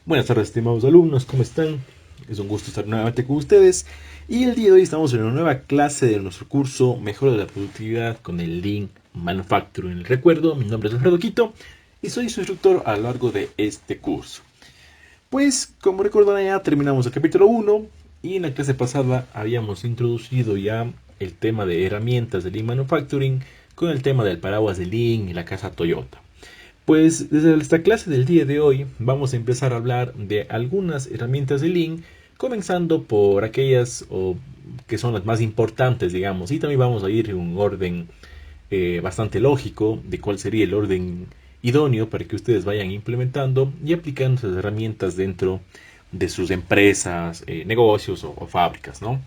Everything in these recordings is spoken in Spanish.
Buenas tardes, estimados alumnos, ¿cómo están? Es un gusto estar nuevamente con ustedes. Y el día de hoy estamos en una nueva clase de nuestro curso Mejora de la Productividad con el Lean Manufacturing. Recuerdo, mi nombre es Alfredo Quito y soy su instructor a lo largo de este curso. Pues, como recordarán, ya terminamos el capítulo 1 y en la clase pasada habíamos introducido ya el tema de herramientas de Lean Manufacturing con el tema del paraguas de Lean y la casa Toyota. Pues desde esta clase del día de hoy vamos a empezar a hablar de algunas herramientas de Lean, comenzando por aquellas que son las más importantes, digamos, y también vamos a ir en un orden bastante lógico de cuál sería el orden idóneo para que ustedes vayan implementando y aplicando esas herramientas dentro de sus empresas, negocios o fábricas, ¿no?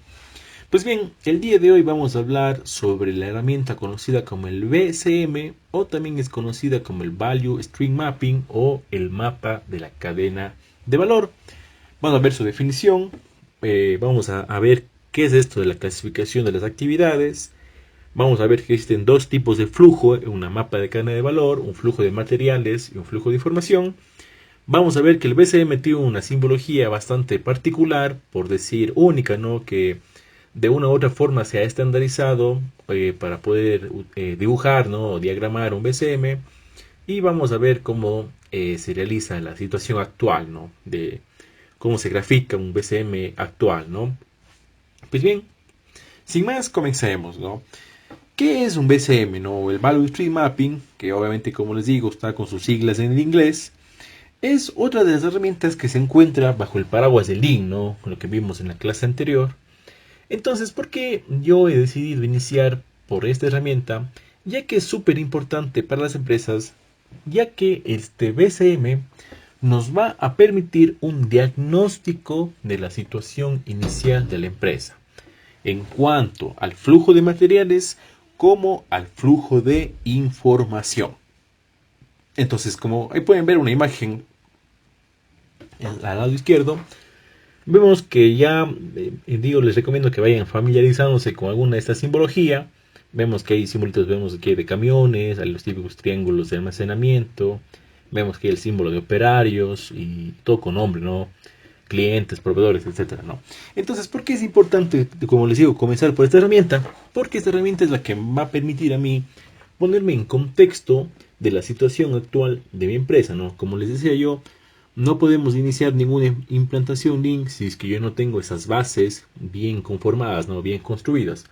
Pues bien, el día de hoy vamos a hablar sobre la herramienta conocida como el VSM o también es conocida como el Value Stream Mapping o el mapa de la cadena de valor. Vamos a ver su definición, vamos a ver qué es esto de la clasificación de las actividades, vamos a ver que existen dos tipos de flujo, una mapa de cadena de valor, un flujo de materiales y un flujo de información. Vamos a ver que el VSM tiene una simbología bastante particular, por decir única, ¿no? Que de una u otra forma se ha estandarizado para poder dibujar, ¿no? O diagramar un BCM y vamos a ver cómo se realiza la situación actual, ¿no? De cómo se grafica un BCM actual, ¿no? Pues bien, sin más comencemos, ¿no? ¿Qué es un BCM, no? El Value Stream Mapping, que obviamente como les digo está con sus siglas en el inglés, es otra de las herramientas que se encuentra bajo el paraguas del Lean, ¿no? Lo que vimos en la clase anterior. Entonces, ¿por qué yo he decidido iniciar por esta herramienta? Ya que es súper importante para las empresas, ya que este BCM nos va a permitir un diagnóstico de la situación inicial de la empresa en cuanto al flujo de materiales como al flujo de información. Entonces, como ahí pueden ver una imagen al lado izquierdo, vemos que ya, les recomiendo que vayan familiarizándose con alguna de esta simbología. Vemos que hay simbolitos, vemos que hay de camiones, hay los típicos triángulos de almacenamiento, vemos que hay el símbolo de operarios y todo con nombre, ¿no? Clientes, proveedores, etcétera, ¿no? Entonces, ¿por qué es importante, como les digo, comenzar por esta herramienta? Porque esta herramienta es la que va a permitir a mí ponerme en contexto de la situación actual de mi empresa, ¿no? Como les decía yo, no podemos iniciar ninguna implantación Lean si es que yo no tengo esas bases bien conformadas, ¿no? Bien construidas.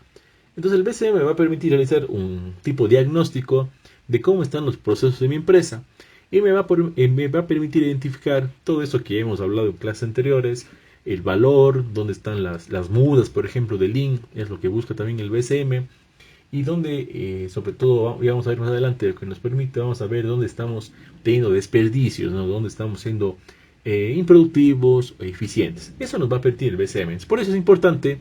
Entonces el BCM me va a permitir realizar un tipo de diagnóstico de cómo están los procesos de mi empresa y me va a permitir identificar todo eso que hemos hablado en clases anteriores, el valor, dónde están las mudas, por ejemplo, de Lean, es lo que busca también el BCM, y donde, sobre todo, ya vamos a ver más adelante, lo que nos permite, vamos a ver dónde estamos teniendo desperdicios, ¿no? Dónde estamos siendo improductivos o eficientes. Eso nos va a permitir el BCM. Por eso es importante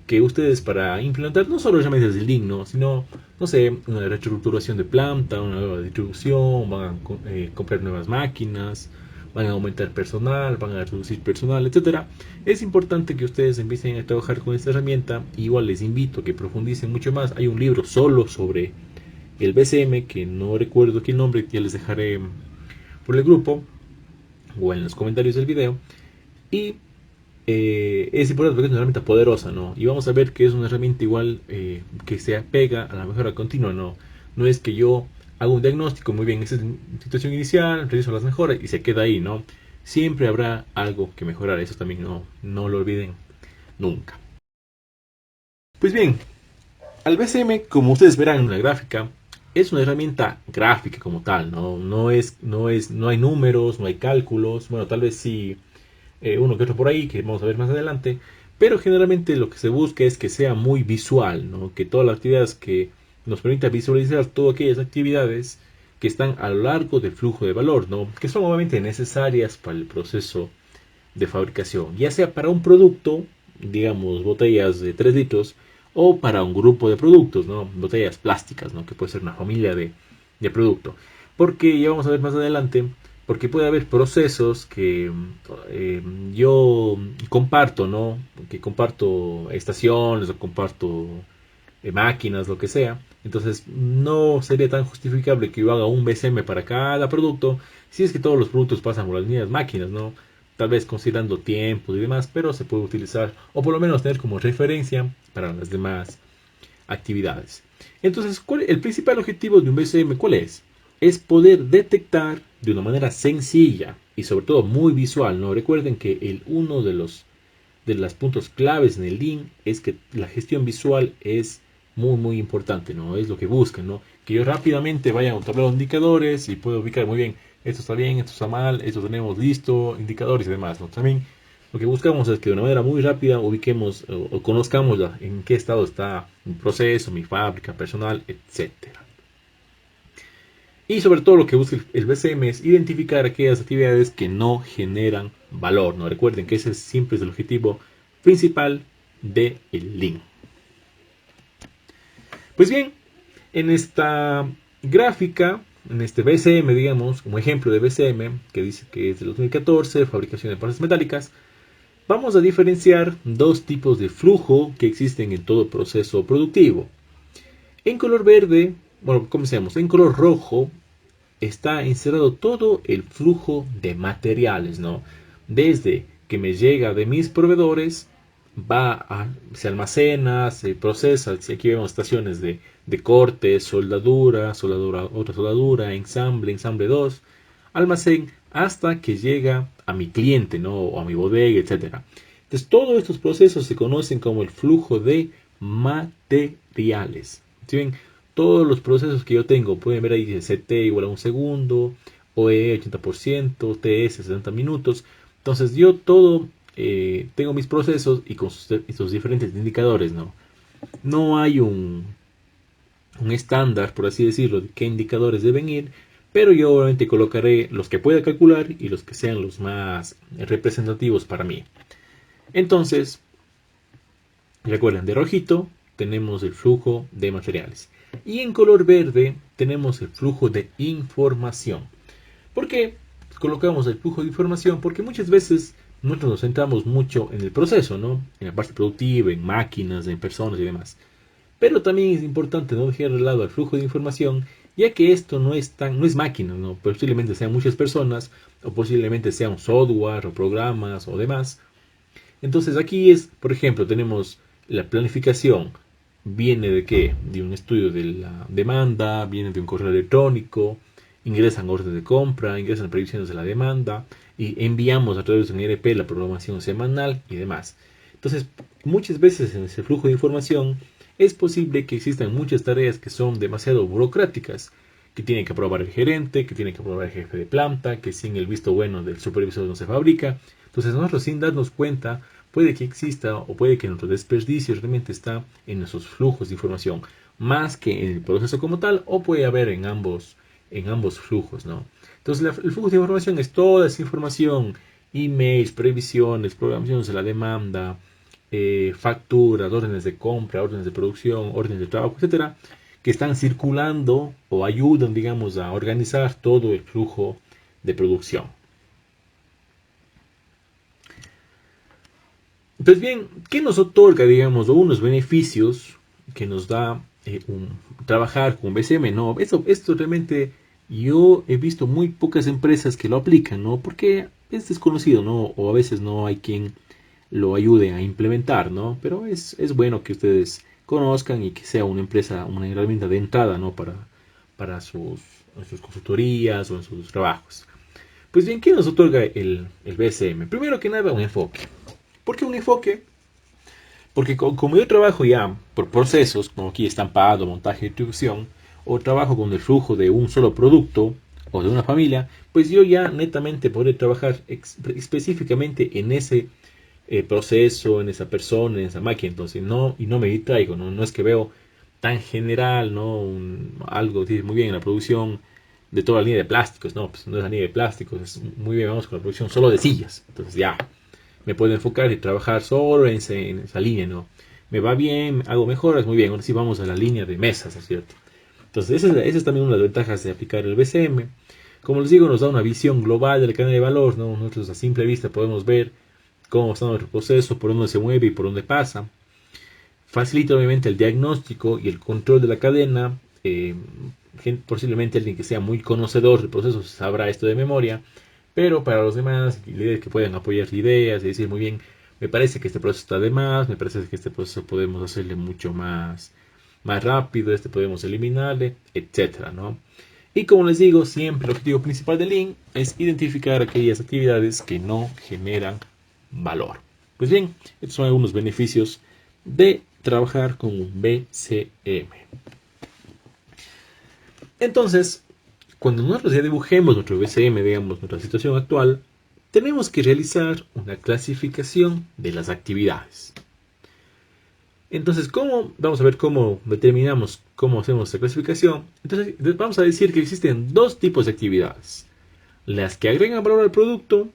que ustedes para implementar no solo herramientas de Lean, ¿no? Sino, no sé, una reestructuración de planta, una nueva distribución, van a comprar nuevas máquinas, van a aumentar personal, van a reducir personal, etcétera. Es importante que ustedes empiecen a trabajar con esta herramienta. Igual les invito a que profundicen mucho más. Hay un libro solo sobre el BCM que no recuerdo qué nombre, ya les dejaré por el grupo o en los comentarios del video. Y es importante porque es una herramienta poderosa, ¿no? Y vamos a ver que es una herramienta igual que se apega a la mejora continua, ¿no? No es que yo hago un diagnóstico, muy bien, esa es la situación inicial, realizo las mejoras y se queda ahí, ¿no? Siempre habrá algo que mejorar, eso también no lo olviden nunca. Pues bien, al BCM, como ustedes verán en la gráfica, es una herramienta gráfica como tal, ¿no? No hay números, no hay cálculos, bueno, tal vez sí uno que otro por ahí, que vamos a ver más adelante, pero generalmente lo que se busca es que sea muy visual, ¿no? Que todas las actividades que nos permita visualizar todas aquellas actividades que están a lo largo del flujo de valor, ¿no? Que son obviamente necesarias para el proceso de fabricación, ya sea para un producto, digamos botellas de 3 litros, o para un grupo de productos, ¿no? Botellas plásticas, ¿no? Que puede ser una familia de producto. Porque ya vamos a ver más adelante, porque puede haber procesos que yo comparto, ¿no? Que comparto estaciones o comparto máquinas, lo que sea. Entonces no sería tan justificable que yo haga un BCM para cada producto si es que todos los productos pasan por las mismas máquinas, ¿no? tal vez considerando tiempos y demás, pero se puede utilizar o por lo menos tener como referencia para las demás actividades. Entonces, el principal objetivo de un BCM cuál es? Es poder detectar de una manera sencilla y sobre todo muy visual, ¿no? Recuerden que uno de los puntos claves en el Lean es que la gestión visual es muy importante, ¿no? Es lo que buscan, ¿no? Que yo rápidamente vaya a un tablero de indicadores y pueda ubicar muy bien, esto está bien, esto está mal, esto tenemos listo, indicadores y demás, ¿no? También lo que buscamos es que de una manera muy rápida ubiquemos o conozcamos en qué estado está mi proceso, mi fábrica, personal, etcétera. Y sobre todo lo que busca el BCM es identificar aquellas actividades que no generan valor, ¿no? Recuerden que ese siempre es el objetivo principal del Lean. Pues bien, en esta gráfica, en este BCM, digamos, como ejemplo de BCM, que dice que es de 2014, fabricación de partes metálicas, vamos a diferenciar dos tipos de flujo que existen en todo proceso productivo. En color verde, bueno, comencemos, en color rojo está encerrado todo el flujo de materiales, ¿no? Desde que me llega de mis proveedores, se almacena, se procesa, aquí vemos estaciones de corte, soldadura, otra soldadura, ensamble 2, almacén, hasta que llega a mi cliente, ¿no? O a mi bodega, etcétera. Entonces, todos estos procesos se conocen como el flujo de materiales. ¿Sí ven? Todos los procesos que yo tengo, pueden ver ahí CT igual a un segundo, OE 80%, TS 60 minutos. Entonces yo tengo mis procesos y con sus diferentes indicadores, ¿no? No hay un estándar, por así decirlo, de qué indicadores deben ir, pero yo obviamente colocaré los que pueda calcular y los que sean los más representativos para mí. Entonces, recuerden, de rojito tenemos el flujo de materiales. Y en color verde tenemos el flujo de información. ¿Por qué colocamos el flujo de información? Porque muchas veces nosotros nos centramos mucho en el proceso, ¿no? En la parte productiva, en máquinas, en personas y demás. Pero también es importante no dejar de lado el flujo de información, ya que esto no es máquina, ¿no? Posiblemente sean muchas personas, o posiblemente sea un software, o programas, o demás. Entonces aquí por ejemplo, tenemos la planificación. ¿Viene de qué? De un estudio de la demanda, viene de un correo electrónico, ingresan órdenes de compra, ingresan previsiones de la demanda y enviamos a través de un ERP la programación semanal y demás. Entonces, muchas veces en ese flujo de información es posible que existan muchas tareas que son demasiado burocráticas, que tiene que aprobar el gerente, que tiene que aprobar el jefe de planta, que sin el visto bueno del supervisor no se fabrica. Entonces nosotros sin darnos cuenta puede que exista o puede que nuestro desperdicio realmente está en nuestros flujos de información más que en el proceso como tal, o puede haber en ambos flujos, ¿no? Entonces el flujo de información es toda esa información, emails, previsiones, programaciones de la demanda, facturas, órdenes de compra, órdenes de producción, órdenes de trabajo, etcétera, que están circulando o ayudan, digamos, a organizar todo el flujo de producción. Pues bien, ¿qué nos otorga, digamos, o unos beneficios que nos da trabajar con BCM? No, esto realmente yo he visto muy pocas empresas que lo aplican, ¿no? Porque es desconocido, ¿no? O a veces no hay quien lo ayude a implementar, ¿no? Pero es bueno que ustedes conozcan y que sea una empresa, una herramienta de entrada, ¿no? Para sus consultorías o en sus trabajos. Pues bien, ¿qué nos otorga el BCM? Primero que nada, un enfoque. ¿Por qué un enfoque? Porque como yo trabajo ya por procesos, como aquí estampado, montaje y distribución, o trabajo con el flujo de un solo producto o de una familia, pues yo ya netamente podré trabajar específicamente en ese proceso, en esa persona, en esa máquina. Entonces, no me distraigo, no es que veo tan general, ¿no? Algo, dice muy bien, en la producción de toda la línea de plásticos, no, pues no es la línea de plásticos, es muy bien, vamos con la producción solo de sillas. Entonces ya, me puedo enfocar y trabajar solo en esa línea, ¿no? Me va bien, hago mejoras, muy bien, ahora sí vamos a la línea de mesas, ¿es cierto? Entonces, esa es también una de las ventajas de aplicar el BCM. Como les digo, nos da una visión global de la cadena de valor, ¿no? Nosotros a simple vista podemos ver cómo está nuestro proceso, por dónde se mueve y por dónde pasa. Facilita obviamente el diagnóstico y el control de la cadena. Posiblemente alguien que sea muy conocedor del proceso sabrá esto de memoria, Pero para los demás, líderes que puedan apoyar ideas y decir muy bien, me parece que este proceso está de más, me parece que este proceso podemos hacerle mucho más rápido, este podemos eliminarle, etcétera, ¿no? Y como les digo, siempre el objetivo principal del Lean es identificar aquellas actividades que no generan valor. Pues bien, estos son algunos beneficios de trabajar con un BCM. Entonces, cuando nosotros ya dibujemos nuestro BCM, digamos, nuestra situación actual, tenemos que realizar una clasificación de las actividades. Entonces, vamos a ver cómo determinamos cómo hacemos esta clasificación. Entonces, vamos a decir que existen dos tipos de actividades. Las que agregan valor al producto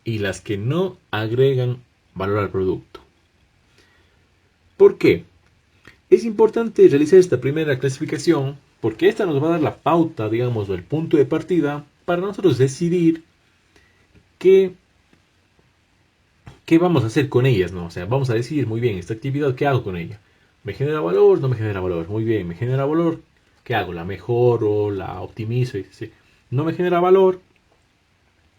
y las que no agregan valor al producto. ¿Por qué? Es importante realizar esta primera clasificación porque esta nos va a dar la pauta, digamos, o el punto de partida para nosotros decidir qué vamos a hacer con ellas, ¿no? O sea, vamos a decidir muy bien, esta actividad, ¿qué hago con ella? ¿Me genera valor? ¿No me genera valor? Muy bien, ¿me genera valor? ¿Qué hago? ¿La mejoro? ¿La optimizo? ¿No me genera valor?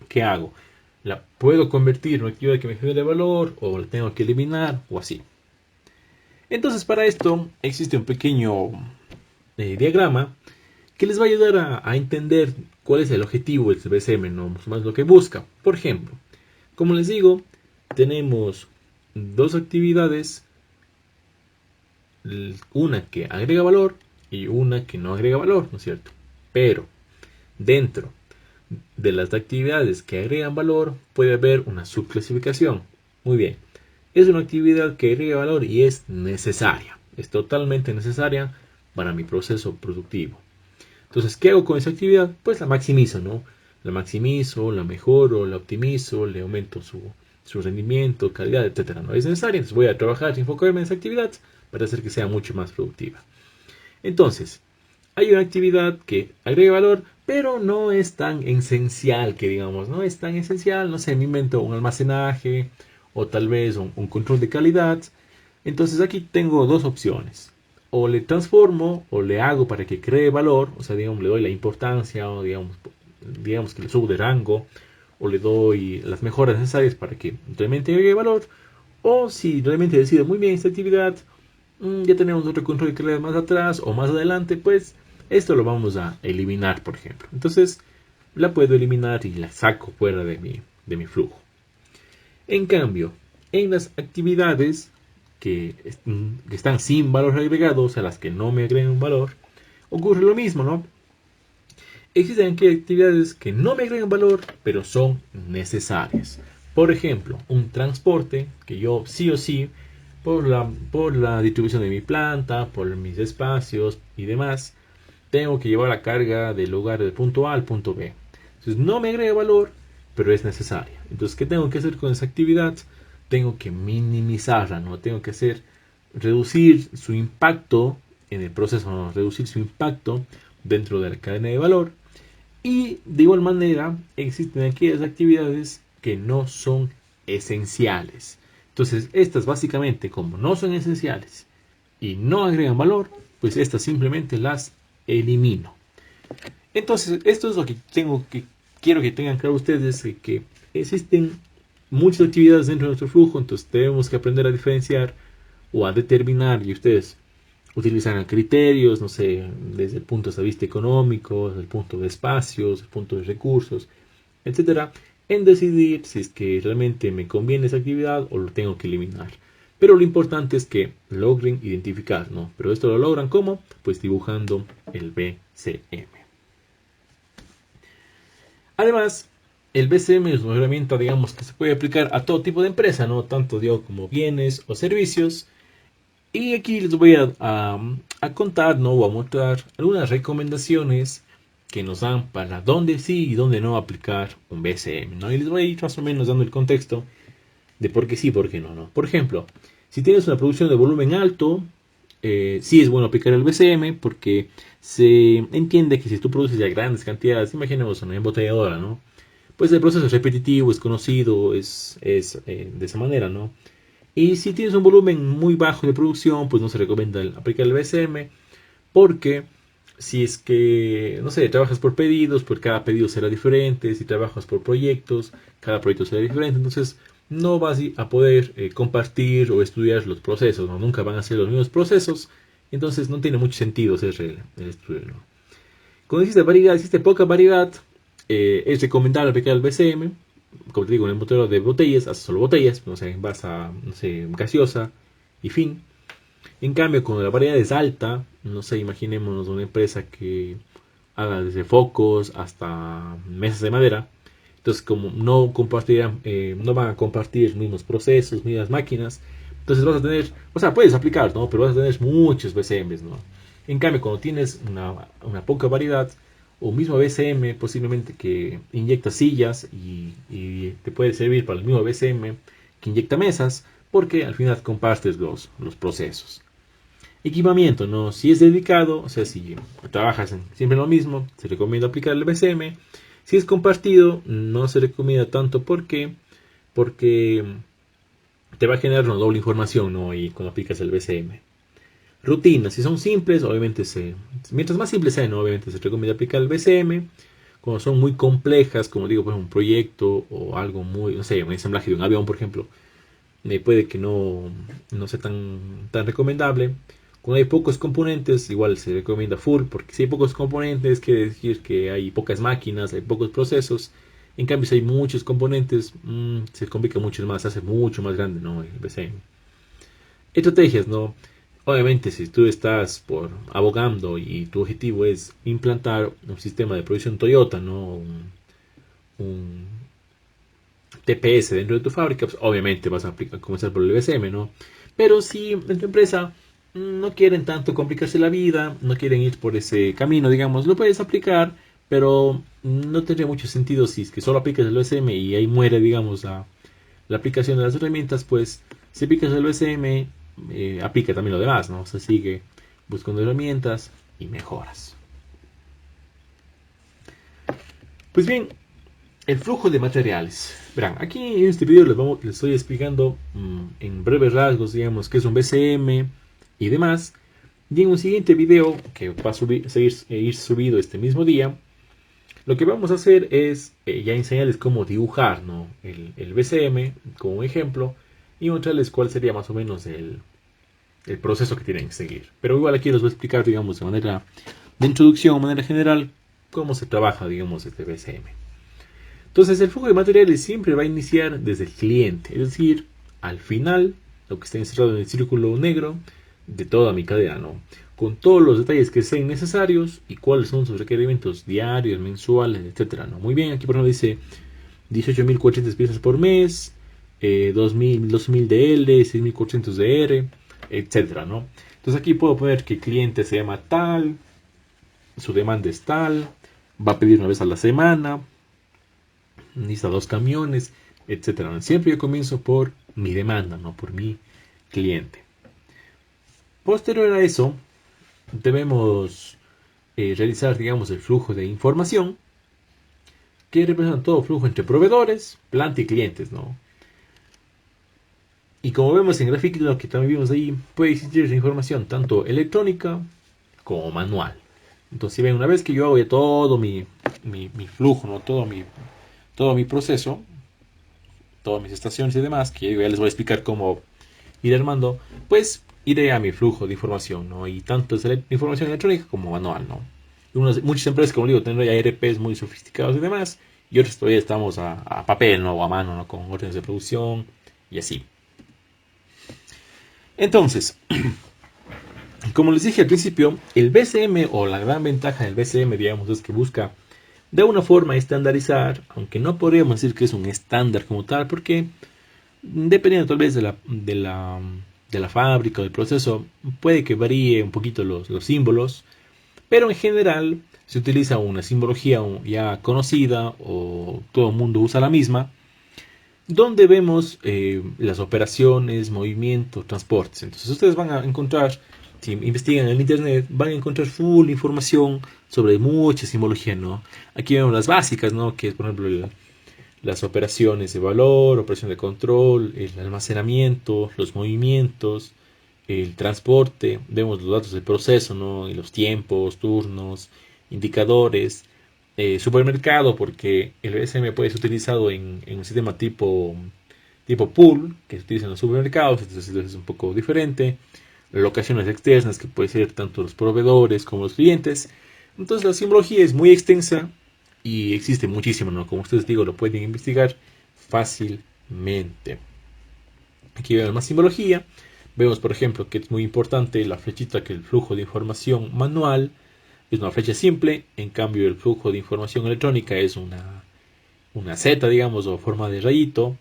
¿Qué hago? ¿La puedo convertir en una actividad que me genere valor? ¿O la tengo que eliminar? O así. Entonces, para esto existe un pequeño diagrama que les va a ayudar a entender cuál es el objetivo del BCM, no más lo que busca. Por ejemplo, como les digo, tenemos dos actividades, una que agrega valor y una que no agrega valor, ¿no es cierto? Pero dentro de las actividades que agregan valor puede haber una subclasificación. Muy bien, es una actividad que agrega valor y es necesaria, es totalmente necesaria para mi proceso productivo. Entonces, ¿qué hago con esa actividad? Pues la maximizo, ¿no? La maximizo, la mejoro, la optimizo, le aumento su rendimiento, calidad, etcétera. No es necesaria, entonces voy a trabajar y enfocarme en esa actividad para hacer que sea mucho más productiva. Entonces, hay una actividad que agrega valor, pero no es tan esencial que digamos, no es tan esencial, no sé, me invento un almacenaje o tal vez un control de calidad. Entonces aquí tengo dos opciones. O le transformo o le hago para que cree valor, o sea, digamos, le doy la importancia o digamos que le subo de rango o le doy las mejoras necesarias para que realmente agregue valor. O si realmente decido muy bien esta actividad, ya tenemos otro control de calidad más atrás o más adelante, pues esto lo vamos a eliminar, por ejemplo. Entonces la puedo eliminar y la saco fuera de mi flujo. En cambio, en las actividades que están sin valor agregado, o sea, las que no me agregan valor, ocurre lo mismo, ¿no? Existen aquí actividades que no me agregan valor, pero son necesarias. Por ejemplo, un transporte que yo sí o sí, por la distribución de mi planta, por mis espacios y demás, tengo que llevar la carga del lugar del punto A al punto B. Entonces no me agrega valor, pero es necesaria. Entonces, ¿qué tengo que hacer con esa actividad? Tengo que minimizarla, ¿no? Tengo que reducir su impacto en el proceso, ¿no? Reducir su impacto dentro de la cadena de valor. Y de igual manera, existen aquellas actividades que no son esenciales. Entonces, estas básicamente, como no son esenciales y no agregan valor, pues estas simplemente las elimino. Entonces, esto es lo que quiero que tengan claro ustedes, que existen muchas actividades dentro de nuestro flujo, entonces tenemos que aprender a diferenciar o a determinar, y ustedes utilizarán criterios, no sé, desde el punto de vista económico, desde el punto de espacios, el punto de recursos, etcétera, en decidir si es que realmente me conviene esa actividad o lo tengo que eliminar. Pero lo importante es que logren identificar, ¿no? Pero esto lo logran ¿cómo? Pues dibujando el BCM. Además, el BCM es una herramienta, digamos, que se puede aplicar a todo tipo de empresa, ¿no? Tanto como bienes o servicios. Y aquí les voy a contar, ¿no? O a mostrar algunas recomendaciones que nos dan para dónde sí y dónde no aplicar un BCM, ¿no? Y les voy a ir más o menos dando el contexto de por qué sí y por qué no, ¿no? Por ejemplo, si tienes una producción de volumen alto, sí es bueno aplicar el BCM porque se entiende que si tú produces ya grandes cantidades, imaginemos una embotelladora, ¿no? Pues el proceso es repetitivo, es conocido, es de esa manera, ¿no? Y si tienes un volumen muy bajo de producción, pues no se recomienda aplicar el BCM porque si es que, no sé, trabajas por pedidos, pues cada pedido será diferente. Si trabajas por proyectos, cada proyecto será diferente. Entonces, no vas a poder compartir o estudiar los procesos, ¿no? Nunca van a ser los mismos procesos. Entonces, no tiene mucho sentido hacer el estudio, ¿no? Cuando existe poca variedad, es recomendable aplicar el BCM. Como te digo, en el motor de botellas, hace solo botellas, no sé, envasa, no sé, gaseosa y fin. En cambio, cuando la variedad es alta, no sé, imaginémonos una empresa que haga desde focos hasta mesas de madera. Entonces, como no compartirán, no van a compartir los mismos procesos, mismas máquinas, entonces vas a tener, o sea, puedes aplicar, ¿no? Pero vas a tener muchos BCMs, ¿no? En cambio, cuando tienes una poca variedad, o mismo BCM, posiblemente que inyecta sillas y te puede servir para el mismo BCM que inyecta mesas, porque al final compartes los procesos. Equipamiento, ¿no? Si es dedicado, o sea, si trabajas siempre lo mismo, se recomienda aplicar el BCM. Si es compartido, no se recomienda tanto porque te va a generar una doble información, ¿no? Y cuando aplicas el BCM. Rutinas, si son simples, obviamente mientras más simples sean, ¿no? Obviamente se recomienda aplicar el BCM. Cuando son muy complejas, como digo, por ejemplo, un proyecto o algo muy, no sé, un ensamblaje de un avión, por ejemplo, puede que no sea tan recomendable. Cuando hay pocos componentes, igual se recomienda full, porque si hay pocos componentes, quiere decir que hay pocas máquinas, hay pocos procesos. En cambio, si hay muchos componentes, se complica mucho más, se hace mucho más grande, ¿no? El BCM. Estrategias, ¿no? Obviamente, si tú estás abogando y tu objetivo es implantar un sistema de producción Toyota, ¿no? Un TPS dentro de tu fábrica, pues obviamente vas a comenzar por el BSM, ¿no? Pero si en tu empresa no quieren tanto complicarse la vida, no quieren ir por ese camino, digamos, lo puedes aplicar, pero no tendría mucho sentido si es que solo aplicas el BSM y ahí muere, digamos, la aplicación de las herramientas, pues si aplicas el BSM, aplica también lo demás, ¿no? O sea, sigue buscando herramientas y mejoras. Pues bien, el flujo de materiales. Verán, aquí en este video les estoy explicando en breves rasgos, digamos, qué es un BCM y demás. Y en un siguiente video, que va a ir subido este mismo día, lo que vamos a hacer es ya enseñarles cómo dibujar, ¿no? el BCM como un ejemplo y mostrarles cuál sería más o menos el proceso que tienen que seguir. Pero igual aquí les voy a explicar, digamos, de manera de introducción, de manera general, cómo se trabaja, digamos, este BCM. Entonces el flujo de materiales siempre va a iniciar desde el cliente, es decir, al final, lo que está encerrado en el círculo negro de toda mi cadena, ¿no? Con todos los detalles que sean necesarios y cuáles son sus requerimientos diarios, mensuales, etcétera, ¿no? Muy bien, aquí por ejemplo dice 18.400 piezas por mes, 2.000 de L, 6.400 de R, etcétera, ¿no? Entonces aquí puedo poner que el cliente se llama tal, su demanda es tal, va a pedir una vez a la semana, necesita 2 camiones, etcétera. Siempre yo comienzo por mi demanda, no por mi cliente. Posterior a eso, debemos realizar, digamos, el flujo de información que representa todo flujo entre proveedores, planta y clientes, ¿no? Y como vemos en el gráfico que también vimos ahí, puede existir esa información tanto electrónica como manual. Entonces, si ven, una vez que yo hago ya todo mi flujo, ¿no? todo mi proceso, todas mis estaciones y demás, que ya les voy a explicar cómo ir armando, pues iré a mi flujo de información, ¿no? Y tanto es información electrónica como manual, ¿no? Muchas empresas, como digo, tienen ya ERPs muy sofisticados y demás, y otros todavía estamos a papel, ¿no? O a mano, ¿no? Con órdenes de producción y así. Entonces, como les dije al principio, el BCM o la gran ventaja del BCM, digamos, es que busca de una forma estandarizar, aunque no podríamos decir que es un estándar como tal, porque dependiendo tal vez de la fábrica o del proceso, puede que varíe un poquito los símbolos, pero en general se utiliza una simbología ya conocida o todo el mundo usa la misma, donde vemos las operaciones, movimientos, transportes. Entonces ustedes van a encontrar, si investigan en el internet, van a encontrar full información sobre mucha simbología, ¿no? Aquí vemos las básicas, ¿no? Que es, por ejemplo, las operaciones de valor, operación de control, el almacenamiento, los movimientos, el transporte, vemos los datos del proceso, ¿no? Y los tiempos, turnos, indicadores, supermercado, porque el BSM puede ser utilizado en un sistema tipo pool, que se utiliza en los supermercados, entonces es un poco diferente. Locaciones externas, que puede ser tanto los proveedores como los clientes. Entonces la simbología es muy extensa y existe muchísimo, ¿no? Como ustedes digo, lo pueden investigar fácilmente. Aquí vemos más simbología. Vemos, por ejemplo, que es muy importante la flechita, que el flujo de información manual es una flecha simple, en cambio el flujo de información electrónica es una Z, digamos, o forma de rayito.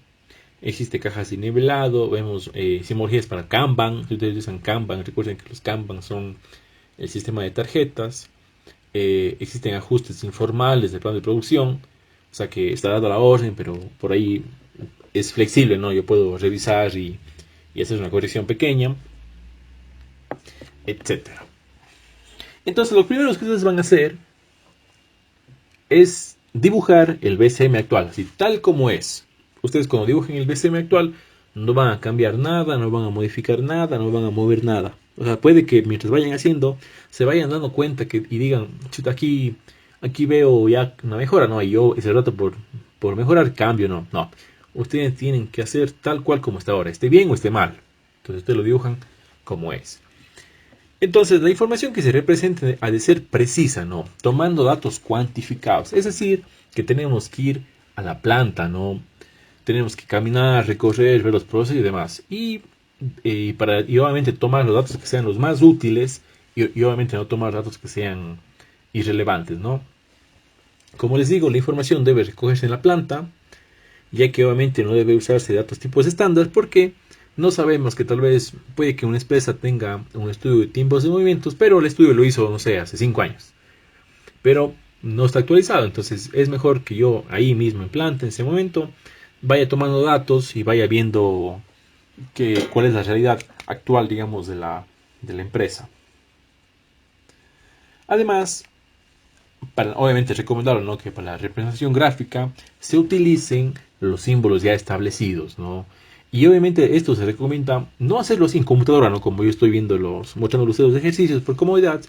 Existe cajas de nivelado, vemos simbologías para Kanban. Si ustedes usan Kanban, recuerden que los Kanban son el sistema de tarjetas. Existen ajustes informales del plan de producción, o sea que está dada la orden, pero por ahí es flexible, ¿no? Yo puedo revisar y hacer una corrección pequeña, etcétera. Entonces, lo primero que ustedes van a hacer es dibujar el BCM actual, así tal como es. Ustedes cuando dibujen el BCM actual no van a cambiar nada, no van a modificar nada, no van a mover nada. O sea, puede que mientras vayan haciendo se vayan dando cuenta y digan, chuta, aquí veo ya una mejora, ¿no? Y yo ese rato por mejorar cambio, no, no. Ustedes tienen que hacer tal cual como está ahora, esté bien o esté mal. Entonces ustedes lo dibujan como es. Entonces, la información que se represente ha de ser precisa, ¿no? Tomando datos cuantificados. Es decir, que tenemos que ir a la planta, ¿no? Tenemos que caminar, recorrer, ver los procesos y demás. Y obviamente tomar los datos que sean los más útiles y obviamente no tomar datos que sean irrelevantes, ¿no? Como les digo, la información debe recogerse en la planta, ya que obviamente no debe usarse datos tipos estándar porque no sabemos, que tal vez puede que una empresa tenga un estudio de tiempos de movimientos, pero el estudio lo hizo, no sé, hace 5 años. Pero no está actualizado, entonces es mejor que yo ahí mismo en planta, en ese momento, vaya tomando datos y vaya viendo cuál es la realidad actual, digamos, de la empresa. Además, obviamente es recomendable, ¿no?, que para la representación gráfica se utilicen los símbolos ya establecidos, ¿no? Y obviamente esto se recomienda no hacerlo sin computadora, ¿no?, como yo estoy viendo mostrando los ejercicios por comodidad,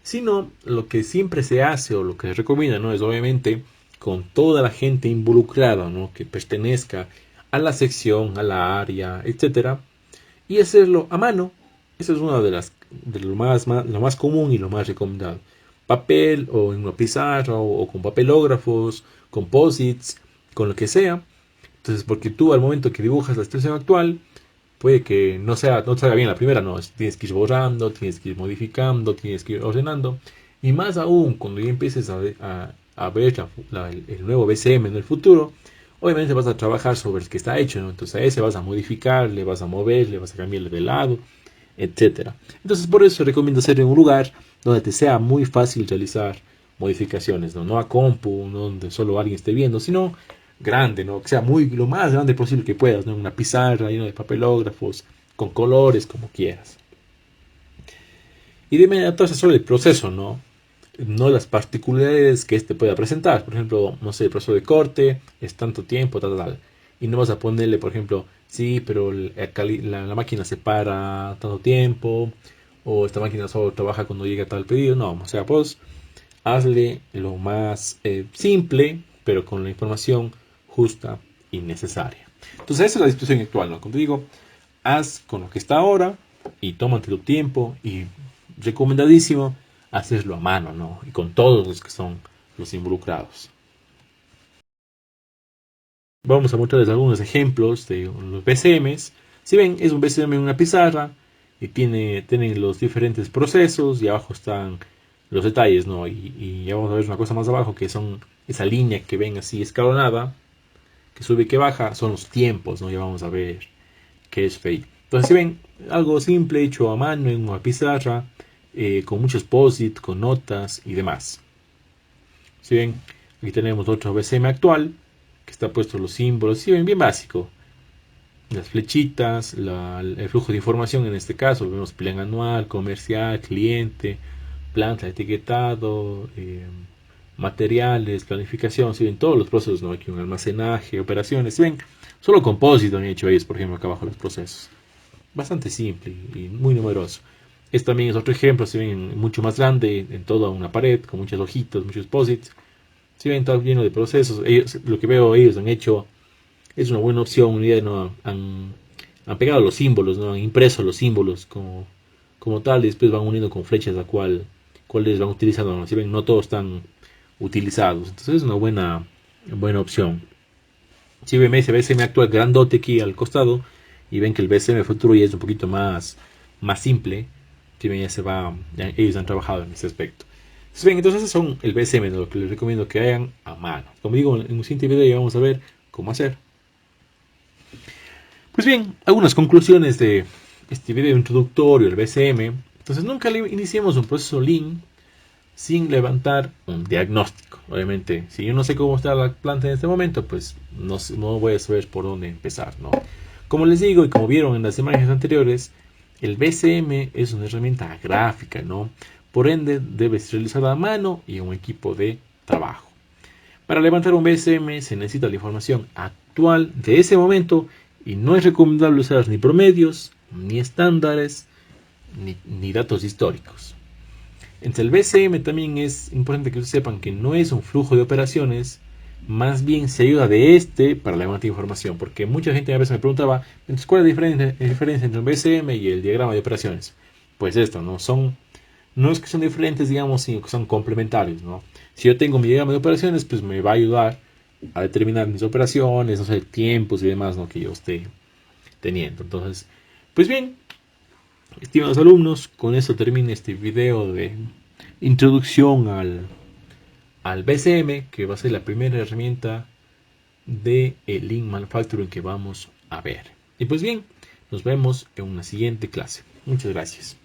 sino lo que siempre se hace o lo que se recomienda, ¿no?, es obviamente con toda la gente involucrada, ¿no?, que pertenezca a la sección, a la área, etcétera, y hacerlo a mano. Eso es una de lo más común y lo más recomendado. Papel o en una pizarra o con papelógrafos, composites, con lo que sea. Entonces, porque tú al momento que dibujas la situación actual, puede que no salga bien la primera, no, tienes que ir borrando, tienes que ir modificando, tienes que ir ordenando. Y más aún, cuando ya empieces a ver el nuevo BCM en el futuro, obviamente vas a trabajar sobre el que está hecho, ¿no? Entonces a ese vas a modificar, le vas a mover, le vas a cambiarle de lado, etcétera. Entonces por eso recomiendo hacerlo en un lugar donde te sea muy fácil realizar modificaciones, ¿no? No a compu, no donde solo alguien esté viendo, sino grande, ¿no? Que sea lo más grande posible que puedas, ¿no? Una pizarra llena de papelógrafos, con colores, como quieras. Y de inmediato hacer solo el proceso, ¿no? No las particularidades que este pueda presentar. Por ejemplo, no sé, el proceso de corte es tanto tiempo, tal, tal. Y no vas a ponerle, por ejemplo, sí, pero la máquina se para tanto tiempo, o esta máquina solo trabaja cuando llega tal pedido. No, o sea, pues hazle lo más simple, pero con la información justa y necesaria. Entonces, esa es la situación actual, ¿no? Como te digo, haz con lo que está ahora y tómate tu tiempo, y recomendadísimo hacerlo a mano, ¿no? Y con todos los que son los involucrados. Vamos a mostrarles algunos ejemplos de los BCMs. Si ven, es un BCM en una pizarra y tienen los diferentes procesos y abajo están los detalles, ¿no? Y ya vamos a ver una cosa más abajo, que son esa línea que ven así escalonada, que sube y que baja, son los tiempos, ¿no? Ya vamos a ver qué es fake. Entonces, si ven, algo simple hecho a mano en una pizarra, con muchos post-it, con notas y demás. Si ven, aquí tenemos otro BCM actual, que está puesto los símbolos, si ven, bien básico. Las flechitas, el flujo de información en este caso, vemos plan anual, comercial, cliente, planta, etiquetado, materiales, planificación, si ven todos los procesos, ¿no? Aquí un almacenaje, operaciones, si ven, solo compósito han hecho ellos, por ejemplo, acá abajo los procesos. bastante simple y muy numeroso. Este también es otro ejemplo, si ven, mucho más grande, en toda una pared, con muchos ojitos, muchos posits. Si ven, está lleno de procesos. Ellos, lo que veo ellos han hecho es una buena opción. Una idea, ¿no? Han pegado los símbolos, ¿no? Han impreso los símbolos como tal y después van uniendo con flechas a cuáles van utilizando, ¿no? Si ven, no todos están utilizados. Entonces es una buena opción. Si ven ese BSM actual grandote aquí al costado y ven que el BSM futuro ya es un poquito más simple, si ven, ellos han trabajado en ese aspecto. Si ven, entonces esos son el BSM, lo que les recomiendo que hagan a mano. Como digo, en un siguiente video ya vamos a ver cómo hacer. Pues bien, algunas conclusiones de este video introductorio del BSM. Entonces nunca iniciemos un proceso Lean sin levantar un diagnóstico. Obviamente, si yo no sé cómo está la planta en este momento, pues no voy a saber por dónde empezar, ¿no? Como les digo y como vieron en las imágenes anteriores, el BCM es una herramienta gráfica, ¿no? Por ende, debe ser realizada a mano y en un equipo de trabajo. Para levantar un BCM se necesita la información actual de ese momento y no es recomendable usar ni promedios, ni estándares, ni datos históricos. Entre el BCM también es importante que sepan que no es un flujo de operaciones, más bien se ayuda de este para levantar información, porque mucha gente a veces me preguntaba, entonces, ¿cuál es la diferencia entre el BCM y el diagrama de operaciones? Pues esto, no es que son diferentes, digamos, sino que son complementarios, ¿no? Si yo tengo mi diagrama de operaciones, pues me va a ayudar a determinar mis operaciones, no sé, tiempos y demás, ¿no? Que yo esté teniendo. Entonces, pues bien, estimados alumnos, con eso termina este video de introducción al BCM, que va a ser la primera herramienta de el Lean Manufacturing que vamos a ver. Y pues bien, nos vemos en una siguiente clase. Muchas gracias.